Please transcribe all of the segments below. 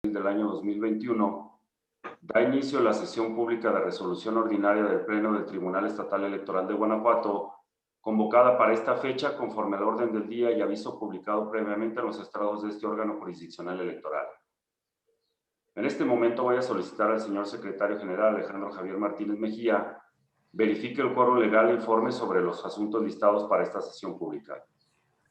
del año 2021, da inicio a la sesión pública de resolución ordinaria del Pleno del Tribunal Estatal Electoral de Guanajuato, convocada para esta fecha conforme al orden del día y aviso publicado previamente en los estrados de este órgano jurisdiccional electoral. En este momento voy a solicitar al señor secretario general Alejandro Javier Martínez Mejía verifique el quórum legal e informe sobre los asuntos listados para esta sesión pública.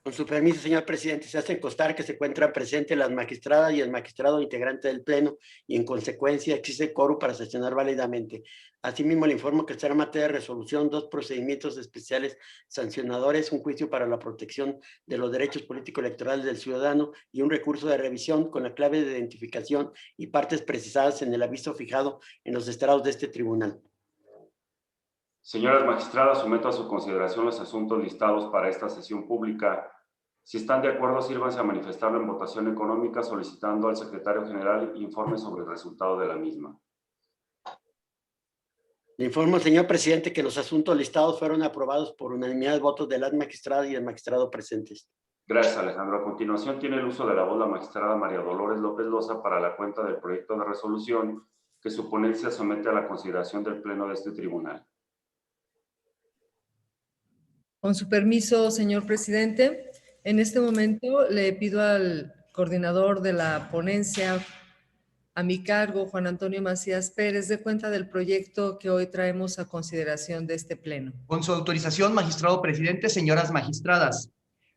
Con su permiso, señor presidente, se hace constar que se encuentran presentes las magistradas y el magistrado integrante del Pleno y, en consecuencia, existe quórum para sesionar válidamente. Asimismo, le informo que estará en materia de resolución 2 procedimientos especiales sancionadores, un juicio para la protección de los derechos político-electorales del ciudadano y un recurso de revisión con la clave de identificación y partes precisadas en el aviso fijado en los estrados de este tribunal. Señoras magistradas, someto a su consideración los asuntos listados para esta sesión pública. Si están de acuerdo, sírvanse a manifestarlo en votación económica solicitando al secretario general informe sobre el resultado de la misma. Le informo, señor presidente, que los asuntos listados fueron aprobados por unanimidad de votos de las magistradas y el magistrado presentes. Gracias, Alejandro. A continuación tiene el uso de la voz la magistrada María Dolores López Loza para la cuenta del proyecto de resolución que su ponencia somete a la consideración del Pleno de este tribunal. Con su permiso, señor presidente, en este momento le pido al coordinador de la ponencia a mi cargo, Juan Antonio Macías Pérez, dé cuenta del proyecto que hoy traemos a consideración de este pleno. Con su autorización, magistrado presidente, señoras magistradas,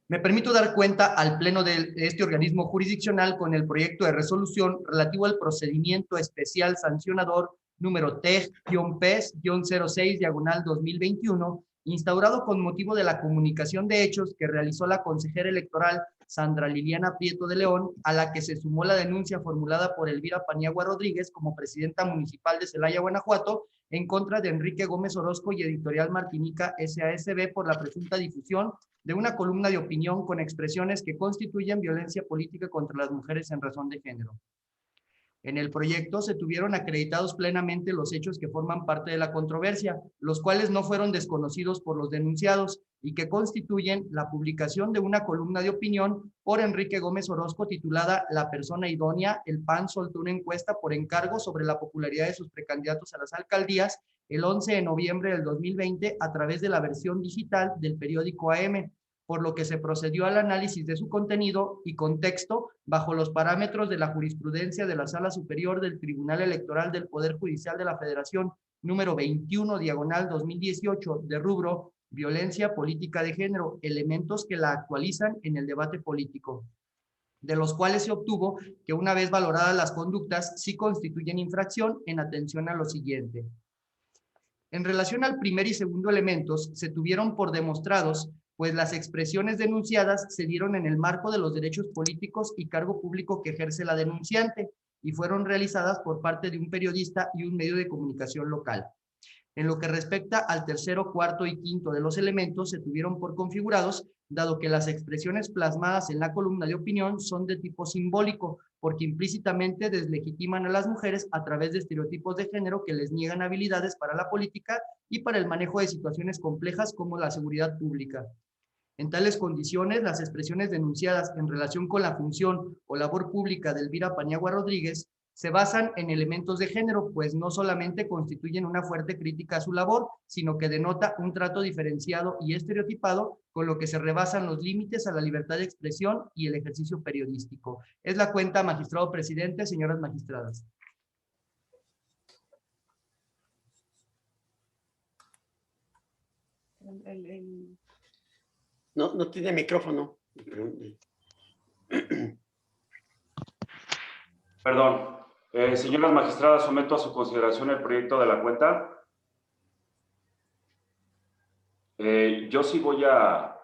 me permito dar cuenta al Pleno de este organismo jurisdiccional con el proyecto de resolución relativo al procedimiento especial sancionador número TEG-PES-06/2021, instaurado con motivo de la comunicación de hechos que realizó la consejera electoral Sandra Liliana Prieto de León, a la que se sumó la denuncia formulada por Elvira Paniagua Rodríguez como presidenta municipal de Celaya, Guanajuato, en contra de Enrique Gómez Orozco y Editorial Martinica SASB por la presunta difusión de una columna de opinión con expresiones que constituyen violencia política contra las mujeres en razón de género. En el proyecto se tuvieron acreditados plenamente los hechos que forman parte de la controversia, los cuales no fueron desconocidos por los denunciados y que constituyen la publicación de una columna de opinión por Enrique Gómez Orozco titulada La persona idónea. El PAN soltó una encuesta por encargo sobre la popularidad de sus precandidatos a las alcaldías el 11 de noviembre del 2020 a través de la versión digital del periódico AM, por lo que se procedió al análisis de su contenido y contexto bajo los parámetros de la jurisprudencia de la Sala Superior del Tribunal Electoral del Poder Judicial de la Federación, número 21/2018, de rubro violencia política de género, elementos que la actualizan en el debate político, de los cuales se obtuvo que una vez valoradas las conductas sí constituyen infracción en atención a lo siguiente. En relación al primer y segundo elementos, se tuvieron por demostrados, pues las expresiones denunciadas se dieron en el marco de los derechos políticos y cargo público que ejerce la denunciante y fueron realizadas por parte de un periodista y un medio de comunicación local. En lo que respecta al tercero, cuarto y quinto de los elementos, se tuvieron por configurados, dado que las expresiones plasmadas en la columna de opinión son de tipo simbólico, porque implícitamente deslegitiman a las mujeres a través de estereotipos de género que les niegan habilidades para la política y para el manejo de situaciones complejas como la seguridad pública. En tales condiciones, las expresiones denunciadas en relación con la función o labor pública de Elvira Paniagua Rodríguez se basan en elementos de género, pues no solamente constituyen una fuerte crítica a su labor, sino que denota un trato diferenciado y estereotipado, con lo que se rebasan los límites a la libertad de expresión y el ejercicio periodístico. Es la cuenta, magistrado presidente, señoras magistradas. No tiene micrófono. Perdón. Señoras magistradas, someto a su consideración el proyecto de la cuenta. Yo sí voy a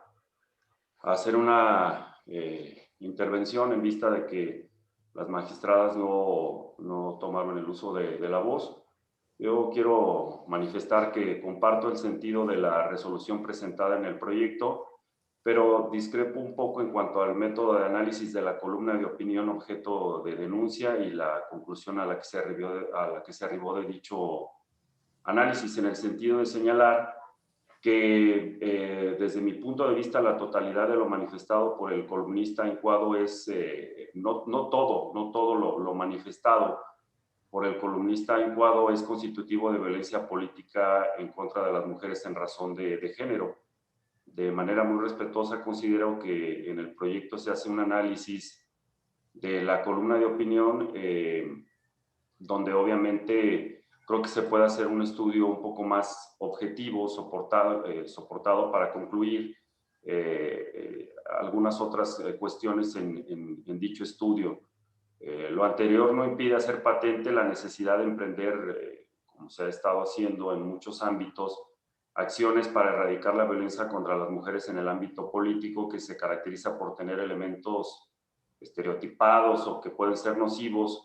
hacer una intervención en vista de que las magistradas no tomaron el uso de la voz. Yo quiero manifestar que comparto el sentido de la resolución presentada en el proyecto, pero discrepo un poco en cuanto al método de análisis de la columna de opinión objeto de denuncia y la conclusión a la que se arribó de dicho análisis, en el sentido de señalar que desde mi punto de vista la totalidad de lo manifestado por el columnista Incuado es, no todo lo manifestado por el columnista Incuado es constitutivo de violencia política en contra de las mujeres en razón de género. De manera muy respetuosa considero que en el proyecto se hace un análisis de la columna de opinión, donde obviamente creo que se puede hacer un estudio un poco más objetivo, soportado para concluir algunas otras cuestiones en dicho estudio. Lo anterior no impide hacer patente la necesidad de emprender, como se ha estado haciendo en muchos ámbitos, acciones para erradicar la violencia contra las mujeres en el ámbito político, que se caracteriza por tener elementos estereotipados o que pueden ser nocivos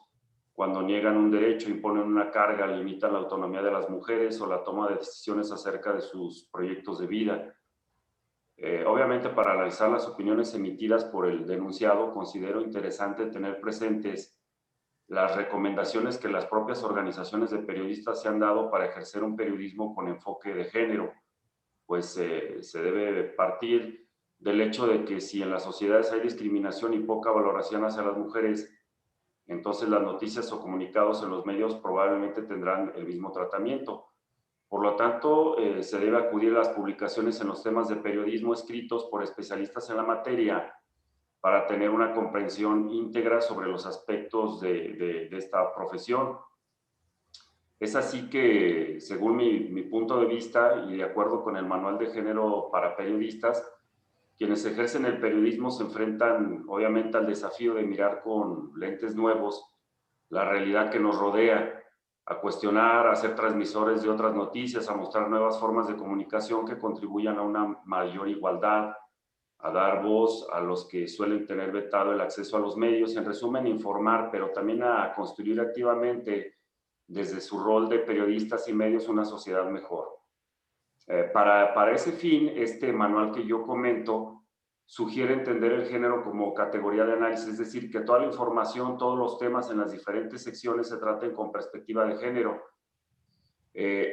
cuando niegan un derecho, imponen una carga, limitan la autonomía de las mujeres o la toma de decisiones acerca de sus proyectos de vida. Obviamente, para analizar las opiniones emitidas por el denunciado, considero interesante tener presentes las recomendaciones que las propias organizaciones de periodistas se han dado para ejercer un periodismo con enfoque de género, pues se debe partir del hecho de que si en las sociedades hay discriminación y poca valoración hacia las mujeres, entonces las noticias o comunicados en los medios probablemente tendrán el mismo tratamiento. Por lo tanto, se debe acudir a las publicaciones en los temas de periodismo escritos por especialistas en la materia para tener una comprensión íntegra sobre los aspectos de esta profesión. Es así que, según mi punto de vista y de acuerdo con el Manual de Género para Periodistas, quienes ejercen el periodismo se enfrentan obviamente al desafío de mirar con lentes nuevos la realidad que nos rodea, a cuestionar, a ser transmisores de otras noticias, a mostrar nuevas formas de comunicación que contribuyan a una mayor igualdad, a dar voz a los que suelen tener vetado el acceso a los medios, en resumen, informar, pero también a construir activamente desde su rol de periodistas y medios una sociedad mejor. Para ese fin, este manual que yo comento sugiere entender el género como categoría de análisis, es decir, que toda la información, todos los temas en las diferentes secciones se traten con perspectiva de género.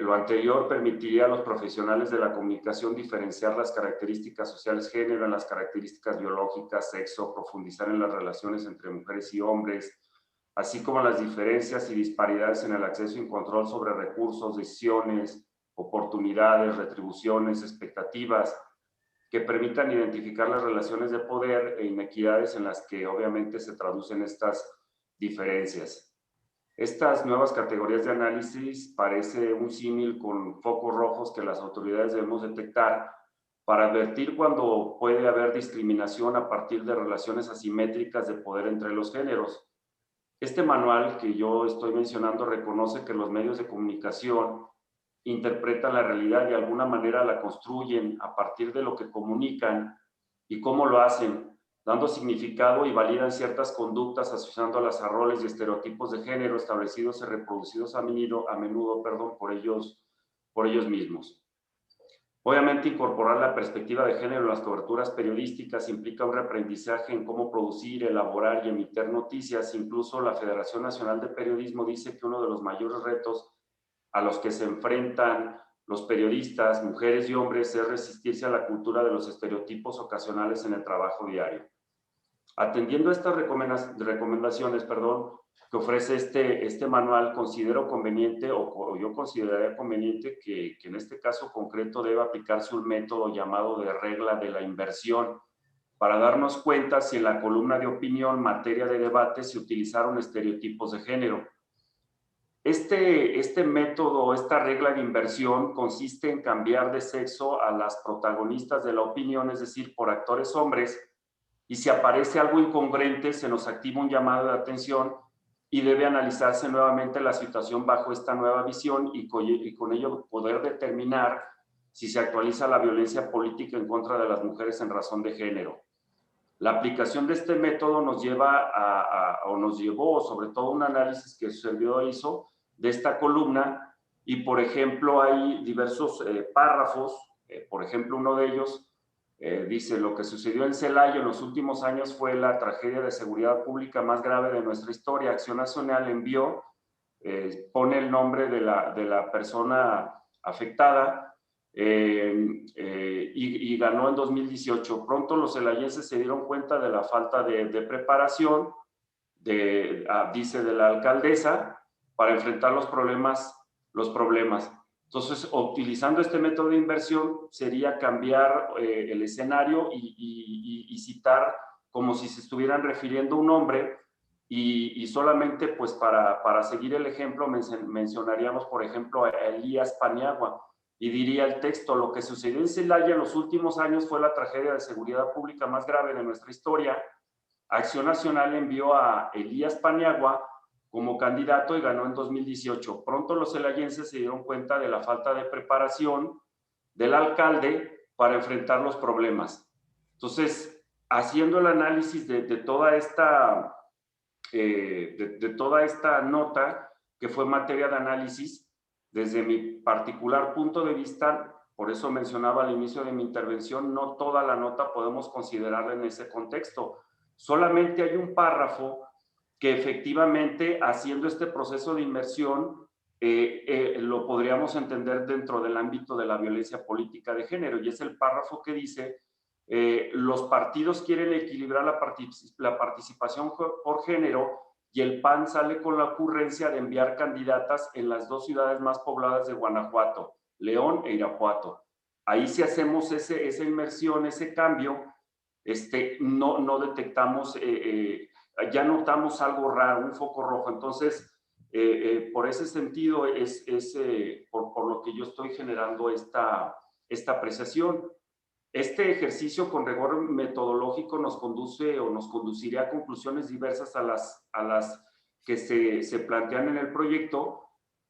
Lo anterior permitiría a los profesionales de la comunicación diferenciar las características sociales género en las características biológicas, sexo, profundizar en las relaciones entre mujeres y hombres, así como las diferencias y disparidades en el acceso y control sobre recursos, decisiones, oportunidades, retribuciones, expectativas, que permitan identificar las relaciones de poder e inequidades en las que obviamente se traducen estas diferencias. Estas nuevas categorías de análisis parece un símil con focos rojos que las autoridades debemos detectar para advertir cuando puede haber discriminación a partir de relaciones asimétricas de poder entre los géneros. Este manual que yo estoy mencionando reconoce que los medios de comunicación interpretan la realidad y de alguna manera la construyen a partir de lo que comunican y cómo lo hacen, dando significado y validan ciertas conductas asociándolas a roles y estereotipos de género establecidos y reproducidos a menudo por ellos mismos. Obviamente, incorporar la perspectiva de género en las coberturas periodísticas implica un reaprendizaje en cómo producir, elaborar y emitir noticias. Incluso la Federación Nacional de Periodismo dice que uno de los mayores retos a los que se enfrentan los periodistas, mujeres y hombres, es resistirse a la cultura de los estereotipos ocasionales en el trabajo diario. Atendiendo a estas recomendaciones, que ofrece este manual, considero conveniente o yo consideraría conveniente que en este caso concreto debe aplicarse un método llamado de regla de la inversión para darnos cuenta si en la columna de opinión, materia de debate, se utilizaron estereotipos de género. Este método, esta regla de inversión consiste en cambiar de sexo a las protagonistas de la opinión, es decir, por actores hombres, y si aparece algo incongruente, se nos activa un llamado de atención y debe analizarse nuevamente la situación bajo esta nueva visión y con ello poder determinar si se actualiza la violencia política en contra de las mujeres en razón de género. La aplicación de este método nos llevó sobre todo un análisis que su servidor hizo de esta columna y, por ejemplo, hay diversos párrafos, por ejemplo, uno de ellos dice: lo que sucedió en Celaya en los últimos años fue la tragedia de seguridad pública más grave de nuestra historia. Acción Nacional envió, pone el nombre de la persona afectada y ganó en 2018. Pronto los celayenses se dieron cuenta de la falta de preparación, dice de la alcaldesa, para enfrentar los problemas. Entonces, utilizando este método de inversión, sería cambiar el escenario y citar como si se estuvieran refiriendo a un hombre, y solamente pues para seguir el ejemplo mencionaríamos, por ejemplo, a Elías Paniagua, y diría el texto: lo que sucedió en Celaya en los últimos años fue la tragedia de seguridad pública más grave de nuestra historia. Acción Nacional envió a Elías Paniagua como candidato y ganó en 2018. Pronto los celayenses se dieron cuenta de la falta de preparación del alcalde para enfrentar los problemas. Entonces, haciendo el análisis de toda esta nota, que fue materia de análisis, desde mi particular punto de vista, por eso mencionaba al inicio de mi intervención, no toda la nota podemos considerarla en ese contexto. Solamente hay un párrafo que efectivamente, haciendo este proceso de inmersión, lo podríamos entender dentro del ámbito de la violencia política de género, y es el párrafo que dice: los partidos quieren equilibrar la participación por género, y el PAN sale con la ocurrencia de enviar candidatas en las dos ciudades más pobladas de Guanajuato, León e Irapuato. Ahí, si hacemos esa inmersión, ese cambio, no detectamos, ya notamos algo raro, un foco rojo. Entonces, por ese sentido es por lo que yo estoy generando esta apreciación. Este ejercicio con rigor metodológico nos conduce o nos conduciría a conclusiones diversas a las que se plantean en el proyecto,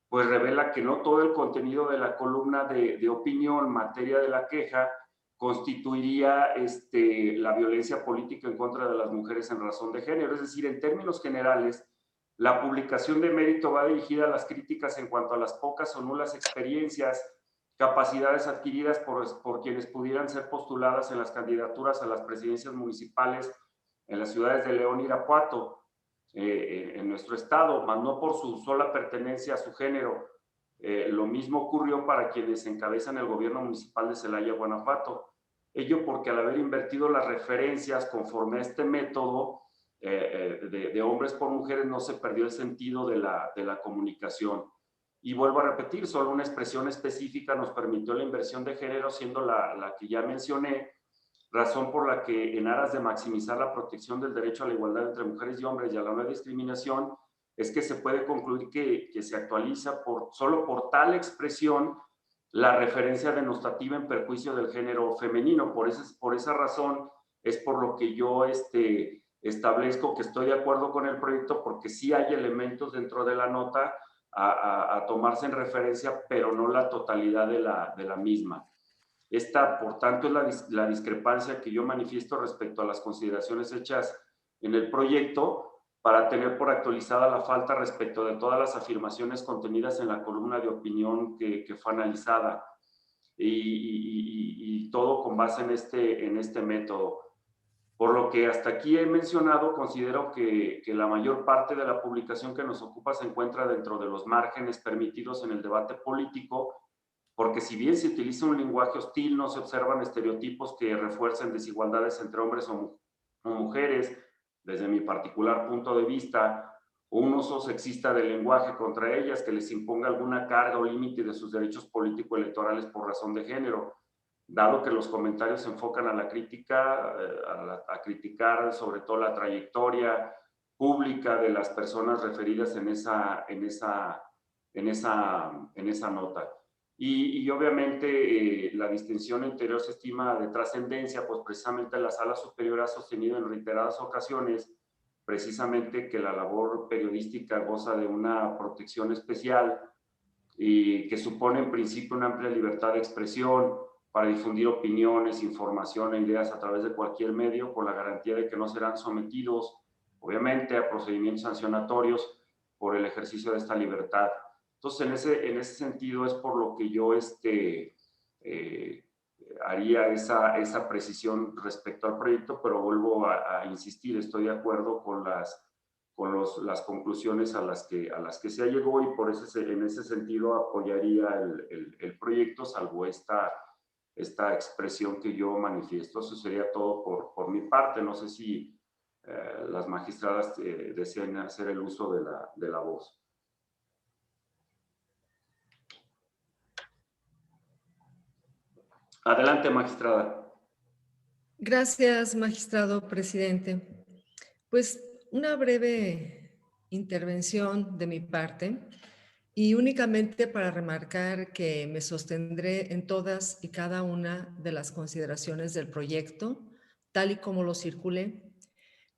pues revela que no todo el contenido de la columna de opinión en materia de la queja constituiría la violencia política en contra de las mujeres en razón de género. Es decir, en términos generales, la publicación de mérito va dirigida a las críticas en cuanto a las pocas o nulas experiencias, capacidades adquiridas por quienes pudieran ser postuladas en las candidaturas a las presidencias municipales en las ciudades de León y Irapuato, en nuestro estado, mas no por su sola pertenencia a su género. Lo mismo ocurrió para quienes encabezan el gobierno municipal de Celaya, Guanajuato. Ello porque, al haber invertido las referencias conforme a este método de hombres por mujeres, no se perdió el sentido de la comunicación. Y vuelvo a repetir, solo una expresión específica nos permitió la inversión de género, siendo la que ya mencioné, razón por la que, en aras de maximizar la protección del derecho a la igualdad entre mujeres y hombres y a la no discriminación, es que se puede concluir que se actualiza solo por tal expresión la referencia denostativa en perjuicio del género femenino. Por esa razón es por lo que yo establezco que estoy de acuerdo con el proyecto, porque sí hay elementos dentro de la nota a tomarse en referencia, pero no la totalidad de la misma. Esta, por tanto, es la discrepancia que yo manifiesto respecto a las consideraciones hechas en el proyecto, para tener por actualizada la falta respecto de todas las afirmaciones contenidas en la columna de opinión que fue analizada, y todo con base en este método. Por lo que hasta aquí he mencionado, considero que la mayor parte de la publicación que nos ocupa se encuentra dentro de los márgenes permitidos en el debate político, porque si bien se utiliza un lenguaje hostil, no se observan estereotipos que refuercen desigualdades entre hombres o mujeres, desde mi particular punto de vista, o un uso sexista del lenguaje contra ellas que les imponga alguna carga o límite de sus derechos político-electorales por razón de género, dado que los comentarios se enfocan a la crítica, a criticar sobre todo la trayectoria pública de las personas referidas en esa nota. Y obviamente la distinción anterior se estima de trascendencia, pues precisamente la Sala Superior ha sostenido en reiteradas ocasiones precisamente que la labor periodística goza de una protección especial, y que supone en principio una amplia libertad de expresión para difundir opiniones, información e ideas a través de cualquier medio, con la garantía de que no serán sometidos, obviamente, a procedimientos sancionatorios por el ejercicio de esta libertad. Entonces, en ese sentido es por lo que yo haría esa precisión respecto al proyecto, pero vuelvo a insistir, estoy de acuerdo con las conclusiones a las que se llegó, y en ese sentido apoyaría el proyecto, salvo esta expresión que yo manifiesto. Eso sería todo por mi parte. No sé si las magistradas desean hacer el uso de la voz. Adelante, magistrada. Gracias, magistrado presidente. Pues una breve intervención de mi parte y únicamente para remarcar que me sostendré en todas y cada una de las consideraciones del proyecto, tal y como lo circulé,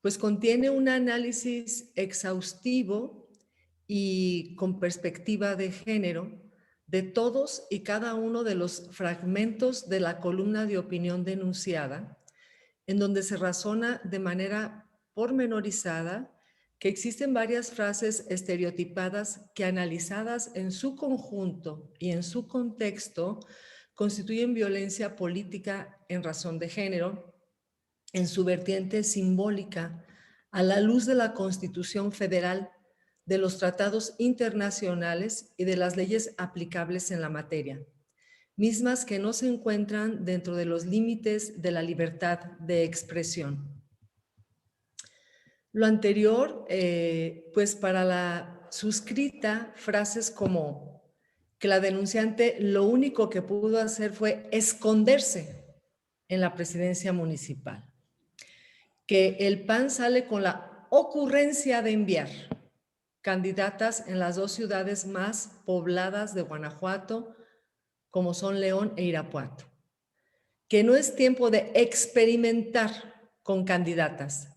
pues contiene un análisis exhaustivo y con perspectiva de género de todos y cada uno de los fragmentos de la columna de opinión denunciada, en donde se razona de manera pormenorizada que existen varias frases estereotipadas que, analizadas en su conjunto y en su contexto, constituyen violencia política en razón de género, en su vertiente simbólica, a la luz de la Constitución Federal, de los tratados internacionales y de las leyes aplicables en la materia, mismas que no se encuentran dentro de los límites de la libertad de expresión. Lo anterior, pues para la suscrita, frases como que la denunciante lo único que pudo hacer fue esconderse en la presidencia municipal, que el PAN sale con la ocurrencia de enviar candidatas en las 2 ciudades más pobladas de Guanajuato, como son León e Irapuato, que no es tiempo de experimentar con candidatas,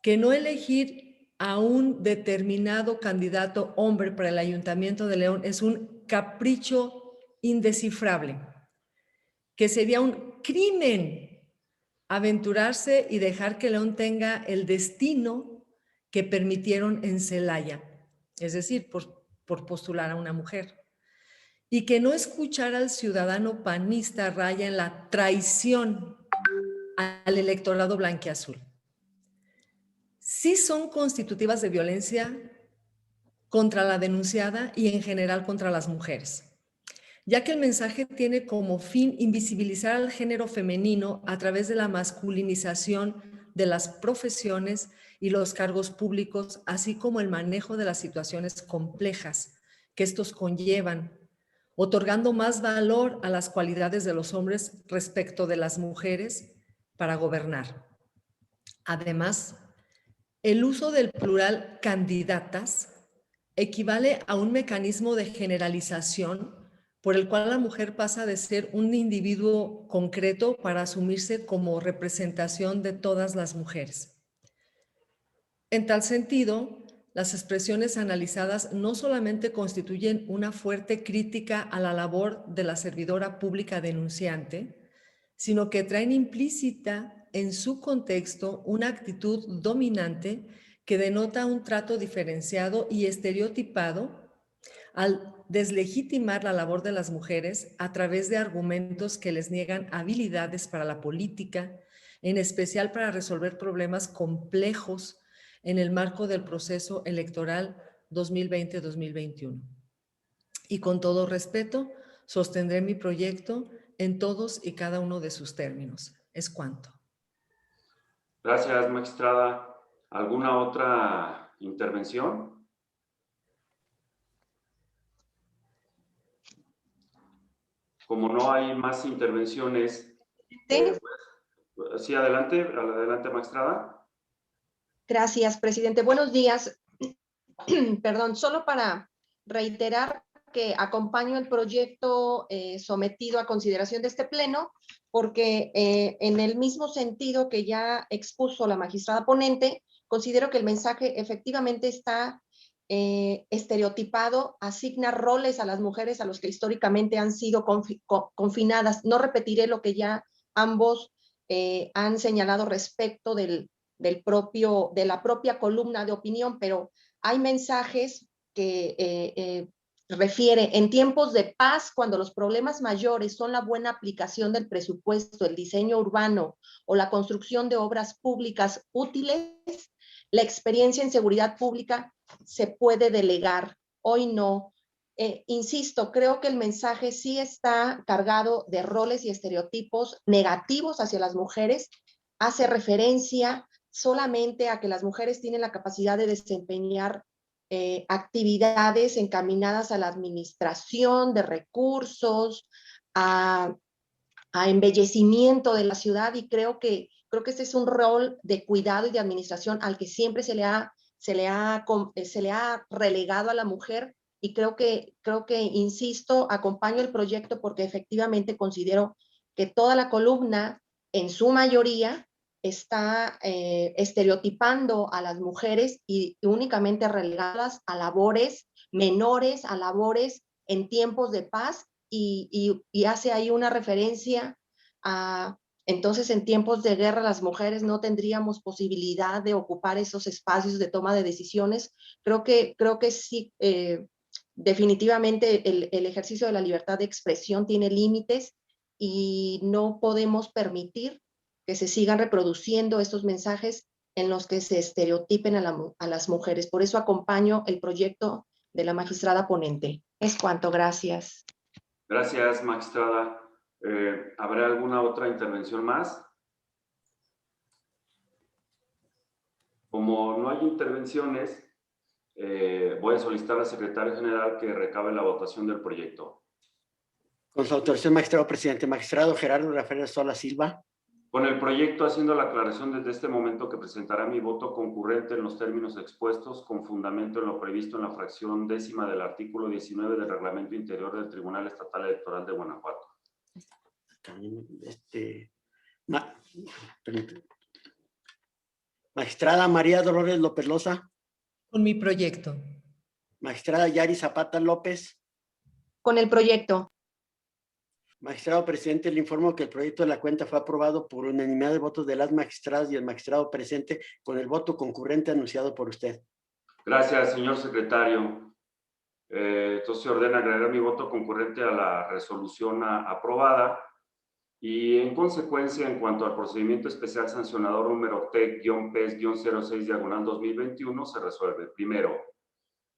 que no elegir a un determinado candidato hombre para el Ayuntamiento de León es un capricho indescifrable, que sería un crimen aventurarse y dejar que León tenga el destino que permitieron en Celaya, es decir, por postular a una mujer, y que no escuchar al ciudadano panista raya en la traición al electorado blanquiazul. Sí son constitutivas de violencia contra la denunciada y en general contra las mujeres, ya que el mensaje tiene como fin invisibilizar al género femenino a través de la masculinización de las profesiones y los cargos públicos, así como el manejo de las situaciones complejas que estos conllevan, otorgando más valor a las cualidades de los hombres respecto de las mujeres para gobernar. Además, el uso del plural candidatas equivale a un mecanismo de generalización por el cual la mujer pasa de ser un individuo concreto para asumirse como representación de todas las mujeres. En tal sentido, las expresiones analizadas no solamente constituyen una fuerte crítica a la labor de la servidora pública denunciante, sino que traen implícita en su contexto una actitud dominante que denota un trato diferenciado y estereotipado al deslegitimar la labor de las mujeres a través de argumentos que les niegan habilidades para la política, en especial para resolver problemas complejos en el marco del proceso electoral 2020-2021. Y con todo respeto, sostendré mi proyecto en todos y cada uno de sus términos. Es cuanto. Gracias, magistrada. ¿Alguna otra intervención? Como no hay más intervenciones, sí, adelante, magistrada. Gracias, presidente. Buenos días. Perdón, solo para reiterar que acompaño el proyecto sometido a consideración de este pleno, porque en el mismo sentido que ya expuso la magistrada ponente, considero que el mensaje efectivamente está estereotipado, asigna roles a las mujeres a los que históricamente han sido confinadas. No repetiré lo que ya ambos han señalado respecto de la propia columna de opinión, pero hay mensajes que refiere en tiempos de paz, cuando los problemas mayores son la buena aplicación del presupuesto, el diseño urbano o la construcción de obras públicas útiles, la experiencia en seguridad pública se puede delegar, hoy no. Insisto, creo que el mensaje sí está cargado de roles y estereotipos negativos hacia las mujeres, hace referencia solamente a que las mujeres tienen la capacidad de desempeñar actividades encaminadas a la administración de recursos, a embellecimiento de la ciudad, y creo que este es un rol de cuidado y de administración al que siempre se le ha relegado a la mujer, y creo que, insisto, acompaño el proyecto porque efectivamente considero que toda la columna, en su mayoría, está estereotipando a las mujeres y únicamente relegadas a labores menores, a labores en tiempos de paz, y hace ahí una referencia a, entonces, en tiempos de guerra las mujeres no tendríamos posibilidad de ocupar esos espacios de toma de decisiones. Creo que sí, definitivamente el ejercicio de la libertad de expresión tiene límites y no podemos permitir que se sigan reproduciendo estos mensajes en los que se estereotipen a las mujeres. Por eso acompaño el proyecto de la magistrada ponente. Es cuanto, gracias. Gracias, magistrada. ¿Habrá alguna otra intervención más? Como no hay intervenciones, voy a solicitar al secretario general que recabe la votación del proyecto. Con su autorización, magistrado presidente. Magistrado Gerardo Rafael Sola Silva. Con el proyecto, haciendo la aclaración desde este momento que presentará mi voto concurrente en los términos expuestos, con fundamento en lo previsto en la fracción 10ª del artículo 19 del Reglamento Interior del Tribunal Estatal Electoral de Guanajuato. Magistrada María Dolores López Loza. Con mi proyecto. Magistrada Yari Zapata López. Con el proyecto. Magistrado presidente, le informo que el proyecto de la cuenta fue aprobado por unanimidad de votos de las magistradas y el magistrado presente, con el voto concurrente anunciado por usted. Gracias, señor secretario. Entonces se ordena agregar mi voto concurrente a la resolución aprobada, y en consecuencia, en cuanto al procedimiento especial sancionador número TEC-PES-06/2021, se resuelve. Primero,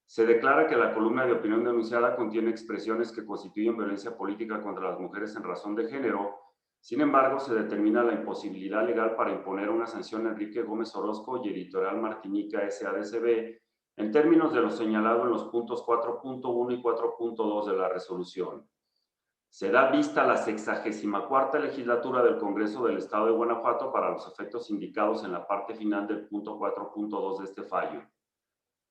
se declara que la columna de opinión denunciada contiene expresiones que constituyen violencia política contra las mujeres en razón de género. Sin embargo, se determina la imposibilidad legal para imponer una sanción a Enrique Gómez Orozco y Editorial Martinica S.A.D.C.B. en términos de lo señalado en los puntos 4.1 y 4.2 de la resolución. Se da vista a la 64ª legislatura del Congreso del Estado de Guanajuato para los efectos indicados en la parte final del punto 4.2 de este fallo.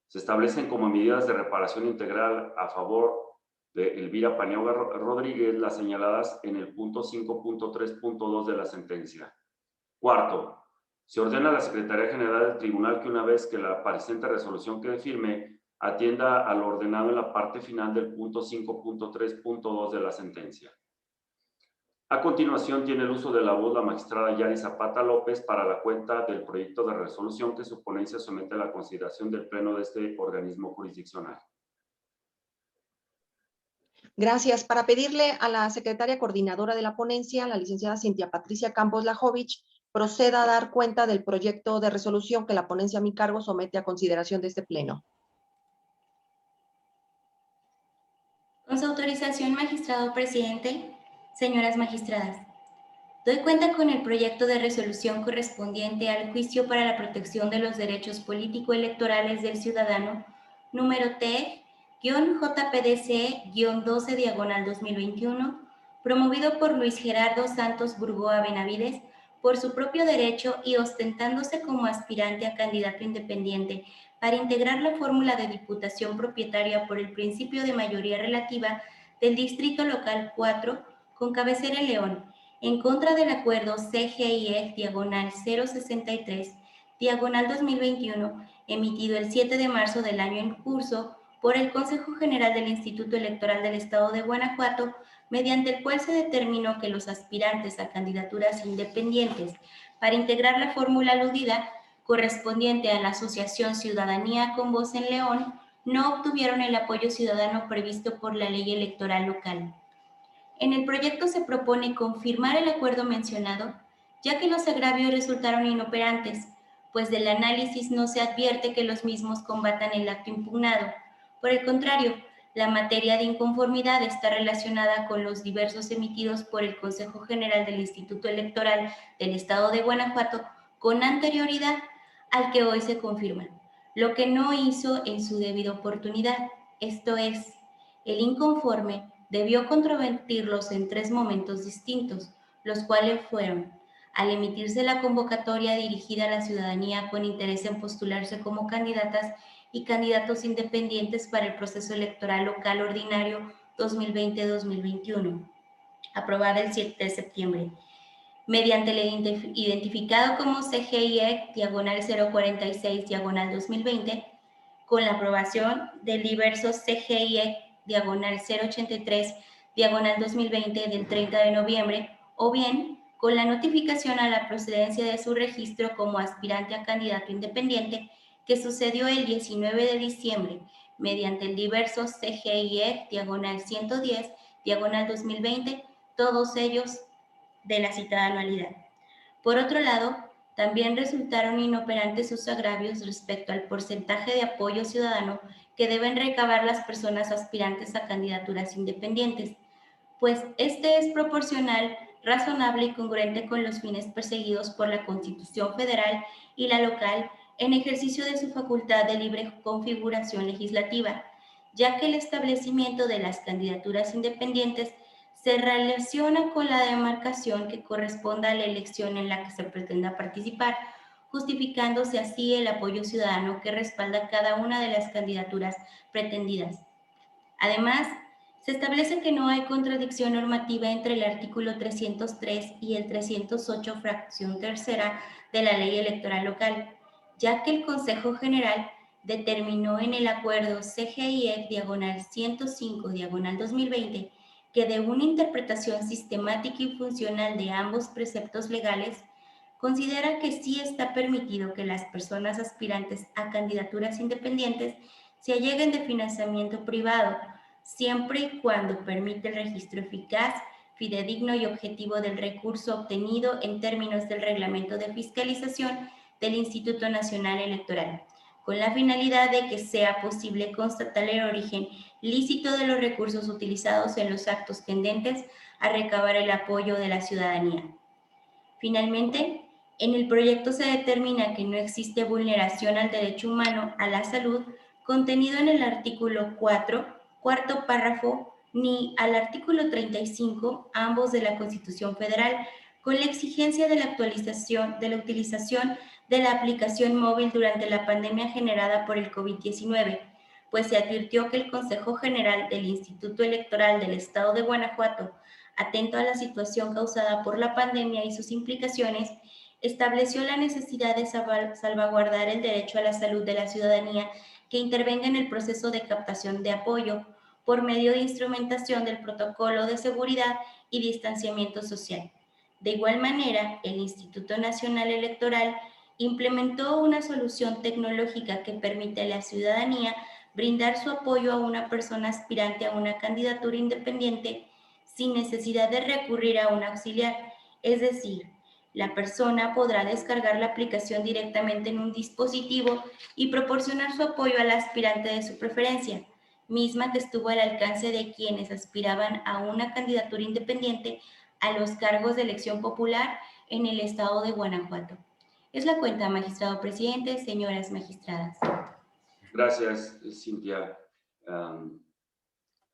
Se establecen como medidas de reparación integral a favor de Elvira Paniagua Rodríguez las señaladas en el punto 5.3.2 de la sentencia. Cuarto, se ordena a la Secretaría General del Tribunal que, una vez que la presente resolución quede firme, atienda a lo ordenado en la parte final del punto 5.3.2 de la sentencia. A continuación, tiene el uso de la voz la magistrada Yari Zapata López para la cuenta del proyecto de resolución que su ponencia somete a la consideración del Pleno de este organismo jurisdiccional. Gracias. Para pedirle a la secretaria coordinadora de la ponencia, la licenciada Cintia Patricia Campos Lajovich, proceda a dar cuenta del proyecto de resolución que la ponencia a mi cargo somete a consideración de este Pleno. Con su autorización, magistrado presidente, señoras magistradas, doy cuenta con el proyecto de resolución correspondiente al juicio para la protección de los derechos político-electorales del ciudadano, número T-JPDC-12/2021, promovido por Luis Gerardo Santos Burgoa Benavides, por su propio derecho y ostentándose como aspirante a candidato independiente para integrar la fórmula de diputación propietaria por el principio de mayoría relativa del Distrito Local 4, con cabecera en León, en contra del acuerdo CGIF-063/2021, emitido el 7 de marzo del año en curso por el Consejo General del Instituto Electoral del Estado de Guanajuato, mediante el cual se determinó que los aspirantes a candidaturas independientes para integrar la fórmula aludida, correspondiente a la Asociación Ciudadanía con Voz en León, no obtuvieron el apoyo ciudadano previsto por la ley electoral local. En el proyecto se propone confirmar el acuerdo mencionado, ya que los agravios resultaron inoperantes, pues del análisis no se advierte que los mismos combatan el acto impugnado. Por el contrario, la materia de inconformidad está relacionada con los diversos emitidos por el Consejo General del Instituto Electoral del Estado de Guanajuato con anterioridad al que hoy se confirman, lo que no hizo en su debida oportunidad. Esto es, el inconforme debió controvertirlos en 3 momentos distintos, los cuales fueron: al emitirse la convocatoria dirigida a la ciudadanía con interés en postularse como candidatas y candidatos independientes para el proceso electoral local ordinario 2020-2021, aprobada el 7 de septiembre, mediante el identificado como CGIE-046-2020, con la aprobación del diverso CGIE-083-2020 del 30 de noviembre, o bien con la notificación a la procedencia de su registro como aspirante a candidato independiente que sucedió el 19 de diciembre, mediante el diverso CGIE-110-2020, todos ellos de la citada anualidad. Por otro lado, también resultaron inoperantes sus agravios respecto al porcentaje de apoyo ciudadano que deben recabar las personas aspirantes a candidaturas independientes, pues este es proporcional, razonable y congruente con los fines perseguidos por la Constitución Federal y la local en ejercicio de su facultad de libre configuración legislativa, ya que el establecimiento de las candidaturas independientes se relaciona con la demarcación que corresponda a la elección en la que se pretenda participar, justificándose así el apoyo ciudadano que respalda cada una de las candidaturas pretendidas. Además, se establece que no hay contradicción normativa entre el artículo 303 y el 308, fracción tercera de la Ley Electoral Local, ya que el Consejo General determinó en el acuerdo CGIE-105-2020 que de una interpretación sistemática y funcional de ambos preceptos legales, considera que sí está permitido que las personas aspirantes a candidaturas independientes se alleguen de financiamiento privado, siempre y cuando permite el registro eficaz, fidedigno y objetivo del recurso obtenido en términos del reglamento de fiscalización del Instituto Nacional Electoral, con la finalidad de que sea posible constatar el origen lícito de los recursos utilizados en los actos tendentes a recabar el apoyo de la ciudadanía. Finalmente, en el proyecto se determina que no existe vulneración al derecho humano a la salud contenido en el artículo 4, cuarto párrafo, ni al artículo 35, ambos de la Constitución Federal, con la exigencia de la utilización de la aplicación móvil durante la pandemia generada por el COVID-19, pues se advirtió que el Consejo General del Instituto Electoral del Estado de Guanajuato, atento a la situación causada por la pandemia y sus implicaciones, estableció la necesidad de salvaguardar el derecho a la salud de la ciudadanía que intervenga en el proceso de captación de apoyo por medio de instrumentación del protocolo de seguridad y distanciamiento social. De igual manera, el Instituto Nacional Electoral implementó una solución tecnológica que permite a la ciudadanía brindar su apoyo a una persona aspirante a una candidatura independiente sin necesidad de recurrir a un auxiliar, es decir, la persona podrá descargar la aplicación directamente en un dispositivo y proporcionar su apoyo al aspirante de su preferencia, misma que estuvo al alcance de quienes aspiraban a una candidatura independiente a los cargos de elección popular en el estado de Guanajuato. Es la cuenta, magistrado presidente, señoras magistradas. Gracias, Cintia.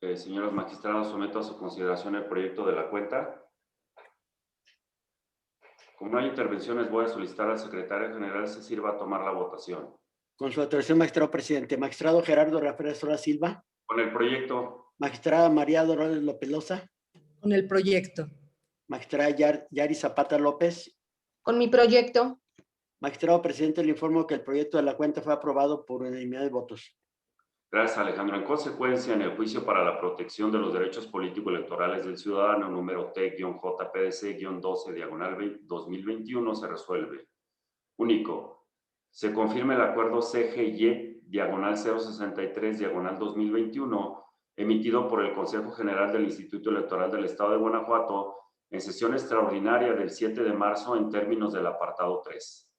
Señoras magistradas, someto a su consideración el proyecto de la cuenta. Como no hay intervenciones, voy a solicitar al secretario general se sirva a tomar la votación. Con su autorización, magistrado presidente. Magistrado Gerardo Rafael Sola Silva. Con el proyecto. Magistrada María Dolores López Loza. Con el proyecto. Magistrada Yari Zapata López. Con mi proyecto. Magistrado presidente, le informo que el proyecto de la cuenta fue aprobado por unanimidad de votos. Gracias, Alejandro. En consecuencia, en el juicio para la protección de los derechos político-electorales del ciudadano, número T-JPDC-12/2021, se resuelve. Único. Se confirma el acuerdo CGY-063/2021, emitido por el Consejo General del Instituto Electoral del Estado de Guanajuato en sesión extraordinaria del 7 de marzo en términos del apartado 3.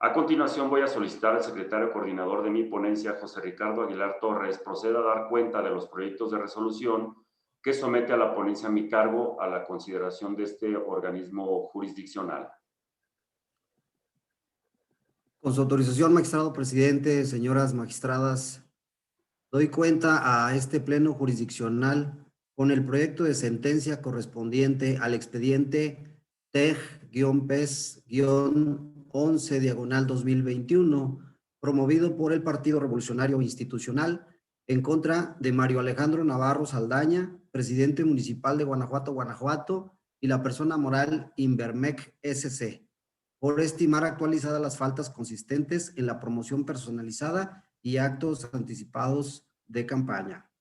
A continuación voy a solicitar al secretario coordinador de mi ponencia, José Ricardo Aguilar Torres, proceda a dar cuenta de los proyectos de resolución que somete a la ponencia a mi cargo a la consideración de este organismo jurisdiccional. Con su autorización, magistrado presidente, señoras magistradas, doy cuenta a este pleno jurisdiccional con el proyecto de sentencia correspondiente al expediente TEG-PES-11/2021, promovido por el Partido Revolucionario Institucional en contra de Mario Alejandro Navarro Saldaña, presidente municipal de Guanajuato, Guanajuato, y la persona moral Invermec SC, por estimar actualizadas las faltas consistentes en la promoción personalizada y actos anticipados de campaña.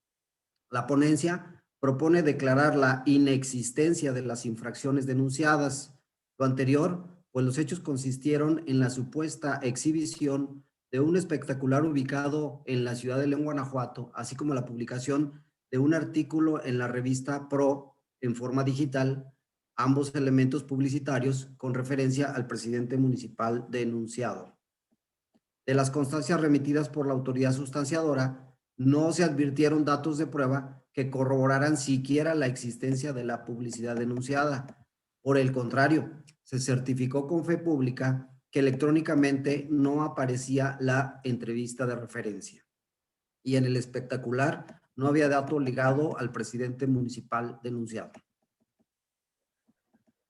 La ponencia propone declarar la inexistencia de las infracciones denunciadas. Lo anterior, pues los hechos consistieron en la supuesta exhibición de un espectacular ubicado en la ciudad de León, Guanajuato, así como la publicación de un artículo en la revista Pro en forma digital, ambos elementos publicitarios con referencia al presidente municipal denunciado. De las constancias remitidas por la autoridad sustanciadora, no se advirtieron datos de prueba que corroboraran siquiera la existencia de la publicidad denunciada. Por el contrario, se certificó con fe pública que electrónicamente no aparecía la entrevista de referencia. Y en el espectacular no había dato ligado al presidente municipal denunciado.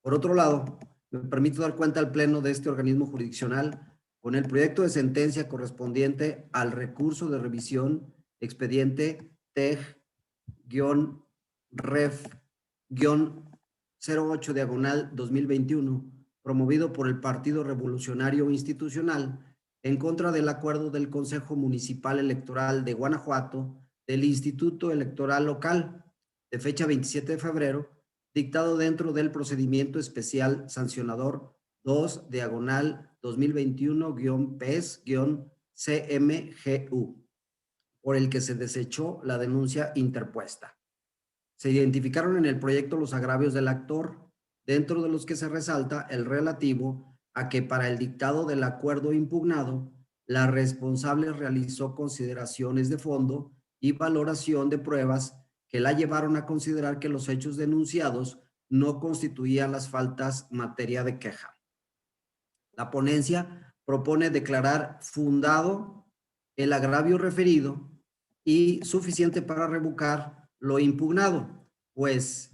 Por otro lado, me permito dar cuenta al Pleno de este organismo jurisdiccional con el proyecto de sentencia correspondiente al recurso de revisión expediente TEG-REF-08/2021, promovido por el Partido Revolucionario Institucional en contra del acuerdo del Consejo Municipal Electoral de Guanajuato del Instituto Electoral Local de fecha 27 de febrero, dictado dentro del procedimiento especial sancionador 2/2021-PES-CMGU, por el que se desechó la denuncia interpuesta. Se identificaron en el proyecto los agravios del actor, dentro de los que se resalta el relativo a que para el dictado del acuerdo impugnado, la responsable realizó consideraciones de fondo y valoración de pruebas que la llevaron a considerar que los hechos denunciados no constituían las faltas materia de queja. La ponencia propone declarar fundado el agravio referido y suficiente para revocar lo impugnado, pues,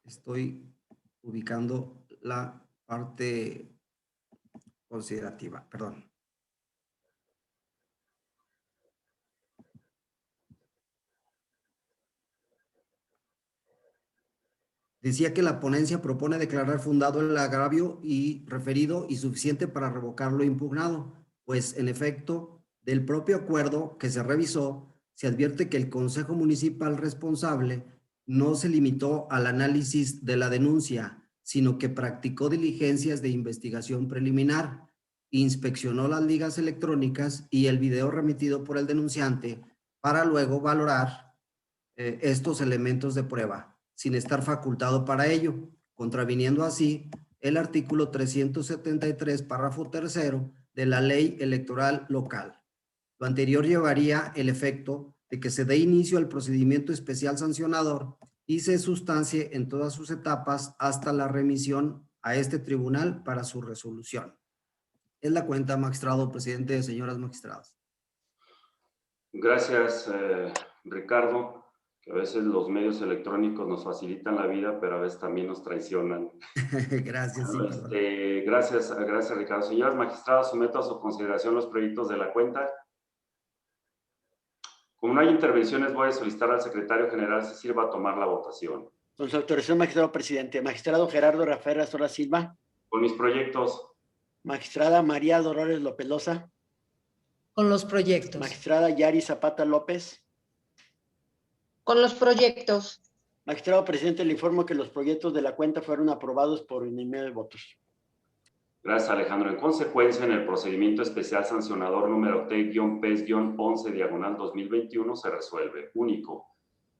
estoy ubicando la parte considerativa, perdón. Decía que la ponencia propone declarar fundado el agravio y referido y suficiente para revocar lo impugnado, pues en efecto, del propio acuerdo que se revisó, se advierte que el Consejo Municipal responsable no se limitó al análisis de la denuncia, sino que practicó diligencias de investigación preliminar, inspeccionó las ligas electrónicas y el video remitido por el denunciante para luego valorar estos elementos de prueba, sin estar facultado para ello, contraviniendo así el artículo 373, párrafo tercero de la Ley Electoral Local. Lo anterior llevaría el efecto de que se dé inicio al procedimiento especial sancionador y se sustancie en todas sus etapas hasta la remisión a este tribunal para su resolución. Es la cuenta, magistrado presidente, señoras magistradas. Gracias, Ricardo. Que a veces los medios electrónicos nos facilitan la vida, pero a veces también nos traicionan. Gracias. Sí, gracias, Ricardo. Señoras magistradas, someto a su consideración los proyectos de la cuenta. Como no hay intervenciones, voy a solicitar al secretario general si sirva a tomar la votación. Con su autorización, magistrado presidente. Magistrado Gerardo Rafael Azora Silva. Con mis proyectos. Magistrada María Dolores López Loza. Con los proyectos. Magistrada Yari Zapata López. Con los proyectos. Magistrado presidente, le informo que los proyectos de la cuenta fueron aprobados por unanimidad de votos. Gracias, Alejandro. En consecuencia, en el procedimiento especial sancionador número T-PES-11/2021 se resuelve. Único.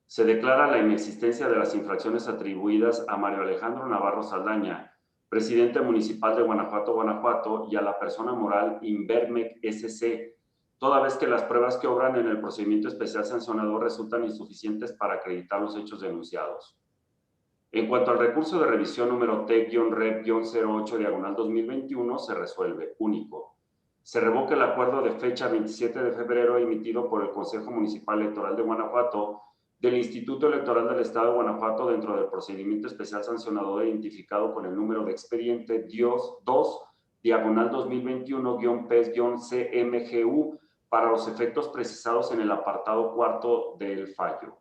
Se declara la inexistencia de las infracciones atribuidas a Mario Alejandro Navarro Saldaña, presidente municipal de Guanajuato, Guanajuato, y a la persona moral Invermec SC, toda vez que las pruebas que obran en el procedimiento especial sancionador resultan insuficientes para acreditar los hechos denunciados. En cuanto al recurso de revisión número T-Rep-08/2021, se resuelve. Único. Se revoca el acuerdo de fecha 27 de febrero emitido por el Consejo Municipal Electoral de Guanajuato del Instituto Electoral del Estado de Guanajuato dentro del procedimiento especial sancionador identificado con el número de expediente 2/2021-PES-CMGU para los efectos precisados en el apartado cuarto del fallo.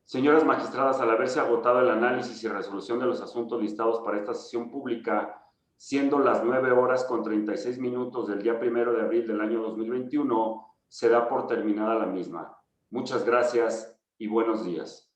Señoras magistradas, al haberse agotado el análisis y resolución de los asuntos listados para esta sesión pública, siendo las 9:36 del día 1 de abril del año 2021, se da por terminada la misma. Muchas gracias y buenos días.